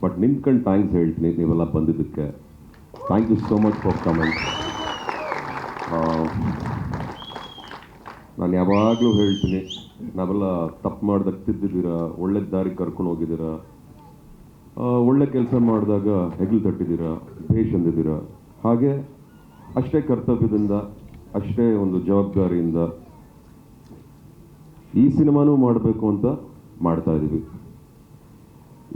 But ನಿಂತ್ಕೊಂಡು thanks ಹೇಳ್ತೀನಿ ನೀವೆಲ್ಲ ಬಂದಿದ್ದಕ್ಕೆ. Thank you so much for comment. ನಾನು ಯಾವಾಗಲೂ ಹೇಳ್ತೀನಿ, ನಾವೆಲ್ಲ ತಪ್ಪು ಮಾಡ್ದಾಗ ತಿದ್ದಿದ್ದೀರಾ, ಒಳ್ಳೆ ದಾರಿಗೆ ಕರ್ಕೊಂಡು ಹೋಗಿದ್ದೀರಾ, ಒಳ್ಳೆ ಕೆಲಸ ಮಾಡಿದಾಗ ಹೆಗಲು ತಟ್ಟಿದ್ದೀರಾ, ಭೇಷ್ ಅಂದಿದ್ದೀರಾ. ಹಾಗೆ ಅಷ್ಟೇ ಕರ್ತವ್ಯದಿಂದ, ಅಷ್ಟೇ ಒಂದು ಜವಾಬ್ದಾರಿಯಿಂದ ಈ ಸಿನಿಮಾನೂ ಮಾಡಬೇಕು ಅಂತ ಮಾಡ್ತಾ ಇದ್ದೀವಿ.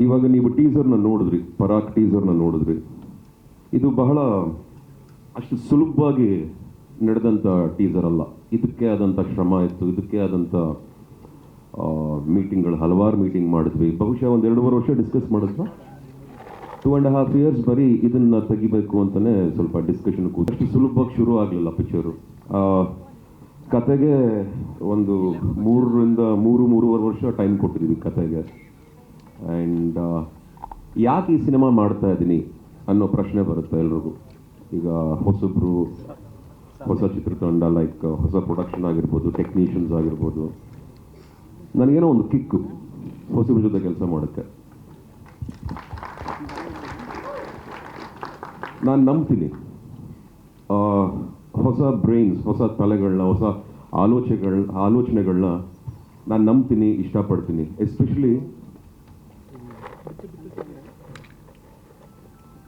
ಇವಾಗ ನೀವು ಟೀಸರ್ನ ನೋಡಿದ್ರಿ, ಪರಾಕ್ ಟೀಸರ್ನ ನೋಡಿದ್ರಿ. ಇದು ಬಹಳ ಅಷ್ಟು ಸುಲಭವಾಗಿ ನಡೆದಂಥ ಟೀಸರ್ ಅಲ್ಲ. ಇದಕ್ಕೆ ಆದಂಥ ಶ್ರಮ ಇತ್ತು, ಇದಕ್ಕೆ ಆದಂಥ ಮೀಟಿಂಗ್ಗಳು, ಹಲವಾರು ಮೀಟಿಂಗ್ ಮಾಡಿದ್ವಿ. ಬಹುಶಃ ಒಂದು 2.5 ವರ್ಷ ಡಿಸ್ಕಸ್ ಮಾಡಿದ್ವಾ, 2.5 years ಬರೀ ಇದನ್ನು ತೆಗಿಬೇಕು ಅಂತಲೇ ಸ್ವಲ್ಪ ಡಿಸ್ಕಷನ್ ಕೂತು. ಅಷ್ಟು ಸುಲಭವಾಗಿ ಶುರು ಆಗಲಿಲ್ಲ ಪಿಕ್ಚರು. ಕತೆಗೆ ಒಂದು 3.5 ವರ್ಷ ಟೈಮ್ ಕೊಟ್ಟಿದ್ದೀವಿ ಕತೆಗೆ. ಆ್ಯಂಡ್ ಯಾಕೆ ಈ ಸಿನಿಮಾ ಮಾಡ್ತಾ ಇದ್ದೀನಿ ಅನ್ನೋ ಪ್ರಶ್ನೆ ಬರುತ್ತೆ ಎಲ್ರಿಗೂ. ಈಗ ಹೊಸಬ್ರು, ಹೊಸ ಚಿತ್ರತಂಡ, ಲೈಕ್ ಹೊಸ ಪ್ರೊಡಕ್ಷನ್ ಆಗಿರ್ಬೋದು, ಟೆಕ್ನಿಷಿಯನ್ಸ್ ಆಗಿರ್ಬೋದು, ನನಗೇನೋ ಒಂದು ಕಿಕ್ಕು ಹೊಸಬ್ರ ಜೊತೆ ಕೆಲಸ ಮಾಡೋಕ್ಕೆ. ನಾನು ನಂಬ್ತೀನಿ ಹೊಸ ಬ್ರೈನ್ಸ್, ಹೊಸ ತಲೆಗಳನ್ನ, ಹೊಸ ಆಲೋಚನೆಗಳನ್ನ ನಾನು ನಂಬ್ತೀನಿ, ಇಷ್ಟಪಡ್ತೀನಿ.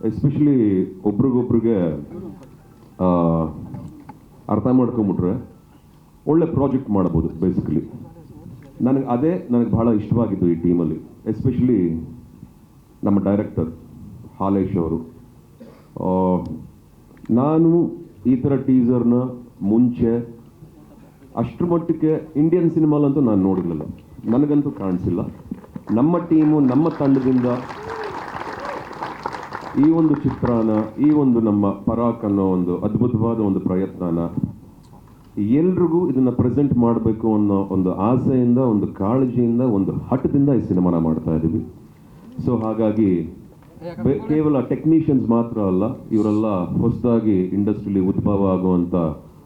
ಎಸ್ಪೆಷಲಿ ಒಬ್ರಿಗೊಬ್ರಿಗೆ ಅರ್ಥ ಮಾಡ್ಕೊಂಬಿಟ್ರೆ ಒಳ್ಳೆ ಪ್ರಾಜೆಕ್ಟ್ ಮಾಡ್ಬೋದು. ಬೇಸಿಕಲಿ ನನಗೆ ಭಾಳ ಇಷ್ಟವಾಗಿದ್ದು ಈ ಟೀಮಲ್ಲಿ, ಎಸ್ಪೆಷಲಿ ನಮ್ಮ ಡೈರೆಕ್ಟರ್ ಹಾಲೇಶ್ ಅವರು. ನಾನು ಈ ಥರ ಟೀಸರ್ನ ಮುಂಚೆ ಅಷ್ಟರ ಮಟ್ಟಕ್ಕೆ ಇಂಡಿಯನ್ ಸಿನಿಮಾಲಂತೂ ನಾನು ನೋಡಿರಲಿಲ್ಲ, ನನಗಂತೂ ಕಾಣಿಸಿಲ್ಲ. ನಮ್ಮ ಟೀಮು, ನಮ್ಮ ತಂಡದಿಂದ ಈ ಒಂದು ಚಿತ್ರನ, ಈ ಒಂದು ನಮ್ಮ ಪರಾಕ್ ಅನ್ನೋ ಒಂದು ಅದ್ಭುತವಾದ ಒಂದು ಪ್ರಯತ್ನನ ಎಲ್ರಿಗೂ ಇದನ್ನು ಪ್ರೆಸೆಂಟ್ ಮಾಡಬೇಕು ಅನ್ನೋ ಒಂದು ಆಸೆಯಿಂದ, ಒಂದು ಕಾಳಜಿಯಿಂದ, ಒಂದು ಹಠದಿಂದ ಈ ಸಿನಿಮಾನ ಮಾಡ್ತಾ ಇದ್ದೀವಿ. ಸೊ ಹಾಗಾಗಿ ಕೇವಲ ಟೆಕ್ನಿಷಿಯನ್ಸ್ ಮಾತ್ರ ಅಲ್ಲ, ಇವರೆಲ್ಲ ಹೊಸದಾಗಿ ಇಂಡಸ್ಟ್ರಿಲಿ ಉದ್ಭವ ಆಗುವಂಥ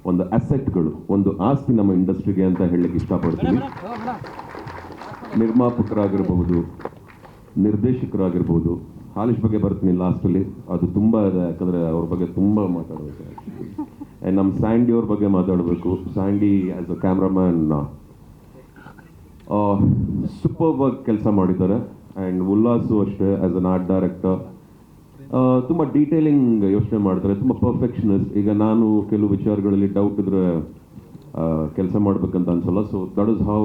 ಒಂದು ಅಸೆಟ್ಗಳು, ಒಂದು ಆಸ್ತಿ ನಮ್ಮ ಇಂಡಸ್ಟ್ರಿಗೆ ಅಂತ ಹೇಳಲಿಕ್ಕೆ ಇಷ್ಟಪಡ್ತೀವಿ. ನಿರ್ಮಾಪಕರಾಗಿರ್ಬೋದು, ನಿರ್ದೇಶಕರಾಗಿರ್ಬೋದು. ಹಾಲೇಶ್ ಬಗ್ಗೆ ಬರ್ತೀನಿ ಲಾಸ್ಟಲ್ಲಿ, ಅದು ತುಂಬ ಇದೆ, ಯಾಕಂದರೆ ಅವ್ರ ಬಗ್ಗೆ ತುಂಬ ಮಾತಾಡಬೇಕು. ಆ್ಯಂಡ್ ನಮ್ಮ ಸ್ಯಾಂಡಿ ಅವ್ರ ಬಗ್ಗೆ ಮಾತಾಡಬೇಕು. ಸ್ಯಾಂಡಿ ಆ್ಯಸ್ ಅ ಕ್ಯಾಮ್ರಾಮ್ಯಾನ್ ಸೂಪರ್ಬಾಗಿ ಕೆಲಸ ಮಾಡಿದ್ದಾರೆ. ಆ್ಯಂಡ್ ಉಲ್ಲಾಸು ಅಷ್ಟೇ, ಆ್ಯಸ್ ಅನ್ ಆರ್ಟ್ ಡೈರೆಕ್ಟರ್ ತುಂಬ ಡೀಟೇಲಿಂಗ್ ಯೋಚನೆ ಮಾಡ್ತಾರೆ, ತುಂಬ ಪರ್ಫೆಕ್ಷನಿಸ್ಟ್. ಈಗ ನಾನು ಕೆಲವು ವಿಚಾರಗಳಲ್ಲಿ ಡೌಟ್ ಇದ್ದರೆ ಕೆಲಸ ಮಾಡ್ಬೇಕಂತ ಅನ್ಸಲ್ಲ. ಸೊ ದಟ್ ಇಸ್ ಹೌ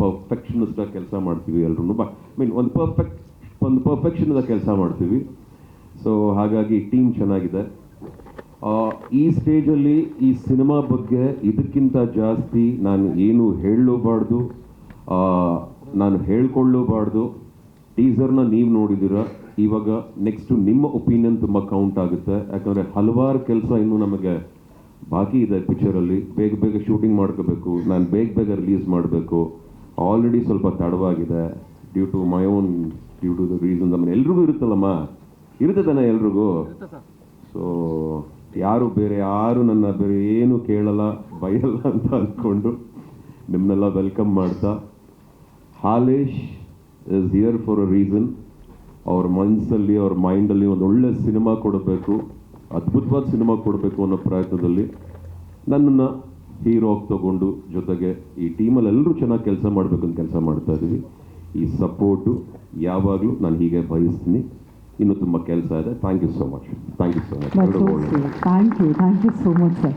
ಪರ್ಫೆಕ್ಷನಿಸ್ಟಾಗಿ ಕೆಲಸ ಮಾಡ್ತೀವಿ ಎಲ್ಲರೂ. ಬಟ್ ಮೀನ್ ಒಂದು ಪರ್ಫೆಕ್ಷನಿಂದ ಕೆಲಸ ಮಾಡ್ತೀವಿ. ಸೊ ಹಾಗಾಗಿ ಟೀಮ್ ಚೆನ್ನಾಗಿದೆ. ಈ ಸ್ಟೇಜಲ್ಲಿ ಈ ಸಿನಿಮಾ ಬಗ್ಗೆ ಇದಕ್ಕಿಂತ ಜಾಸ್ತಿ ನಾನು ಏನು ಹೇಳಲೂಬಾರ್ದು, ನಾನು ಹೇಳ್ಕೊಳ್ಳೂಬಾರ್ದು. ಟೀಸರ್ನ ನೀವು ನೋಡಿದ್ದೀರ, ಇವಾಗ ನೆಕ್ಸ್ಟು ನಿಮ್ಮ ಒಪಿನಿಯನ್ ತುಂಬ ಕೌಂಟ್ ಆಗುತ್ತೆ. ಯಾಕಂದರೆ ಹಲವಾರು ಕೆಲಸ ಇನ್ನೂ ನಮಗೆ ಬಾಕಿ ಇದೆ ಪಿಕ್ಚರಲ್ಲಿ. ಬೇಗ ಶೂಟಿಂಗ್ ಮಾಡ್ಕೋಬೇಕು, ನಾನು ಬೇಗ ರಿಲೀಸ್ ಮಾಡಬೇಕು. ಆಲ್ರೆಡಿ ಸ್ವಲ್ಪ ತಡವಾಗಿದೆ ಡ್ಯೂ ಟು ದ ರೀಸನ್ಸ್. ಆಮೇಲೆ ಎಲ್ರಿಗೂ ಇರುತ್ತಲ್ಲಮ್ಮ, ಇರುತ್ತೆ ತಾನೆ ಎಲ್ರಿಗೂ. ಸೊ ಯಾರು ನನ್ನ ಬೇರೆ ಏನು ಕೇಳಲ್ಲ, ಬೈಯಲ್ಲ ಅಂತ ಅಂದ್ಕೊಂಡು ನಿಮ್ಮನ್ನೆಲ್ಲ ವೆಲ್ಕಮ್ ಮಾಡ್ತಾ, Halesh is here for a reason. ಅವ್ರ ಮನಸ್ಸಲ್ಲಿ, ಅವ್ರ ಮೈಂಡಲ್ಲಿ ಒಂದು ಒಳ್ಳೆ ಸಿನಿಮಾ ಕೊಡಬೇಕು, ಅದ್ಭುತವಾದ ಸಿನಿಮಾ ಕೊಡಬೇಕು ಅನ್ನೋ ಪ್ರಯತ್ನದಲ್ಲಿ ನನ್ನನ್ನು ಹೀರೋ ತಗೊಂಡು, ಜೊತೆಗೆ ಈ ಟೀಮಲ್ಲಿ ಎಲ್ಲರೂ ಚೆನ್ನಾಗಿ ಕೆಲಸ ಮಾಡಬೇಕು ಅಂತ ಕೆಲಸ ಮಾಡ್ತಾ ಇದ್ದೀವಿ. ಈ ಸಪೋರ್ಟು ಯಾವಾಗಲೂ ನಾನು ಹೀಗೆ ಬಯಸ್ತೀನಿ. ಇನ್ನೂ ತುಂಬ ಕೆಲಸ ಇದೆ. Thank you so much. Thank you so much. Thank you so much sir.